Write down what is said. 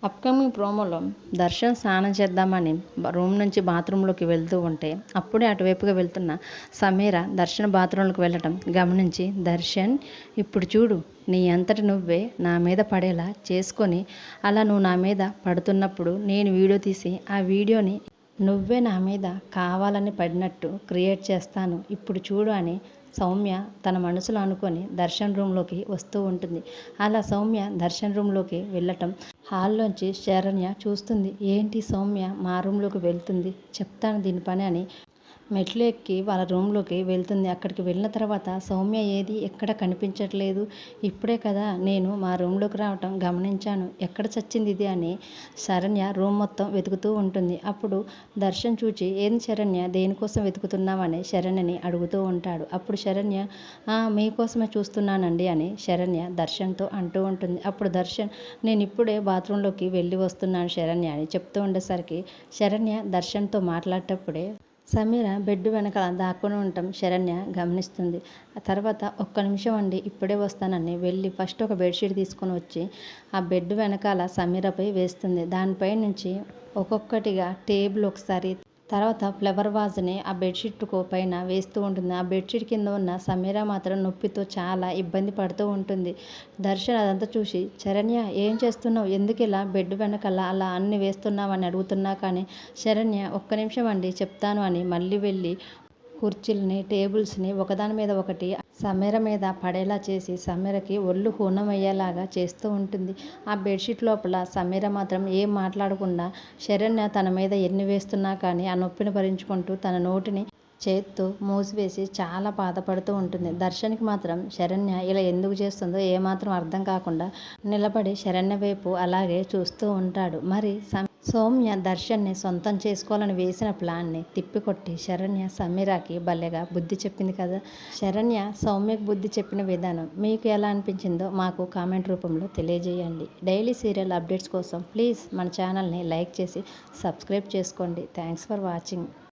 Upcoming ప్రోమోలో దర్శన్ స్నానం చేద్దామని రూమ్ నుంచి బాత్రూంలోకి వెళ్తూ ఉంటే అప్పుడే అటువైపుగా వెళ్తున్న సమీర దర్శన్ బాత్రూంలోకి వెళ్ళటం గమనించి, దర్శన్ ఇప్పుడు చూడు, నీ అంతటి నువ్వే నా మీద పడేలా చేసుకొని, అలా నువ్వు నా మీద పడుతున్నప్పుడు నేను వీడియో తీసి ఆ వీడియోని నువ్వే నా మీద కావాలని పడినట్టు క్రియేట్ చేస్తాను, ఇప్పుడు చూడు అని సౌమ్య తన మనసులో అనుకొని దర్శన్ రూమ్లోకి వస్తూ ఉంటుంది. అలా సౌమ్య దర్శన్ రూమ్లోకి వెళ్ళటం హాల్లోంచి శరణ్య చూస్తుంది. ఏంటి సౌమ్య మా రూమ్లోకి వెళ్తుంది, చెప్తాను దీని పని అని మెట్లు ఎక్కి వాళ్ళ రూమ్లోకి వెళ్తుంది. అక్కడికి వెళ్ళిన తర్వాత సౌమ్య ఏది ఎక్కడ కనిపించట్లేదు, ఇప్పుడే కదా నేను మా రూమ్లోకి రావటం గమనించాను, ఎక్కడ చచ్చింది ఇది అని శరణ్య రూమ్ మొత్తం వెతుకుతూ ఉంటుంది. అప్పుడు దర్శన్ చూచి, ఏం శరణ్య దేనికోసం వెతుకుతున్నావని శరణ్యని అడుగుతూ ఉంటాడు. అప్పుడు శరణ్య మీకోసమే చూస్తున్నానండి అని శరణ్య దర్శన్తో అంటూ ఉంటుంది. అప్పుడు దర్శన్, నేను ఇప్పుడే బాత్రూంలోకి వెళ్ళి వస్తున్నాను శరణ్య అని చెప్తూ ఉండేసరికి శరణ్య దర్శన్తో మాట్లాడేటప్పుడే సమీర బెడ్ వెనకాల దాక్కుని ఉండటం శరణ్య గమనిస్తుంది. ఆ తర్వాత ఒక్క నిమిషం అండి ఇప్పుడే వస్తానని వెళ్ళి ఫస్ట్ ఒక బెడ్షీట్ తీసుకొని వచ్చి ఆ బెడ్ వెనకాల సమీరపై వేస్తుంది. దానిపై నుంచి ఒక్కొక్కటిగా టేబుల్ ఒకసారి, తర్వాత ఫ్లవర్ వాజ్ని ఆ బెడ్షీట్ పైన వేస్తూ ఉంటుంది. ఆ బెడ్షీట్ కింద ఉన్న సమీర మాత్రం నొప్పితో చాలా ఇబ్బంది పడుతూ ఉంటుంది. దర్శన్ అదంతా చూసి, శరణ్య ఏం చేస్తున్నావు, ఎందుకు ఇలా బెడ్ వెనకాల అలా అన్ని వేస్తున్నావు అని అడుగుతున్నా కానీ శరణ్య ఒక్క నిమిషం అండి చెప్తాను అని మళ్ళీ వెళ్ళి కుర్చీలని టేబుల్స్ని ఒకదాని మీద ఒకటి సమీర మీద పడేలా చేసి సమీరకి ఒళ్ళు హూనమయ్యేలాగా చేస్తూ ఉంటుంది. ఆ బెడ్షీట్ లోపల సమీర మాత్రం ఏం మాట్లాడకుండా శరణ్య తన మీద ఎన్ని వేస్తున్నా కానీ ఆ నొప్పిని భరించుకుంటూ తన నోటిని చేత్తో మూసివేసి చాలా బాధపడుతూ ఉంటుంది. దర్శన్కి మాత్రం శరణ్య ఇలా ఎందుకు చేస్తుందో ఏమాత్రం అర్థం కాకుండా నిలబడి శరణ్య వైపు అలాగే చూస్తూ ఉంటాడు. మరి సౌమ్య దర్శన్ని సొంతం చేసుకోవాలని వేసిన ప్లాన్ని తిప్పికొట్టి శరణ్య సమీరాకి భలేగా బుద్ధి చెప్పింది కదా. శరణ్య సౌమ్యకు బుద్ధి చెప్పిన విధానం మీకు ఎలా అనిపించిందో మాకు కామెంట్ రూపంలో తెలియజేయండి. డైలీ సీరియల్ అప్డేట్స్ కోసం ప్లీజ్ మన ఛానల్ని లైక్ చేసి సబ్స్క్రైబ్ చేసుకోండి. Thanks for watching.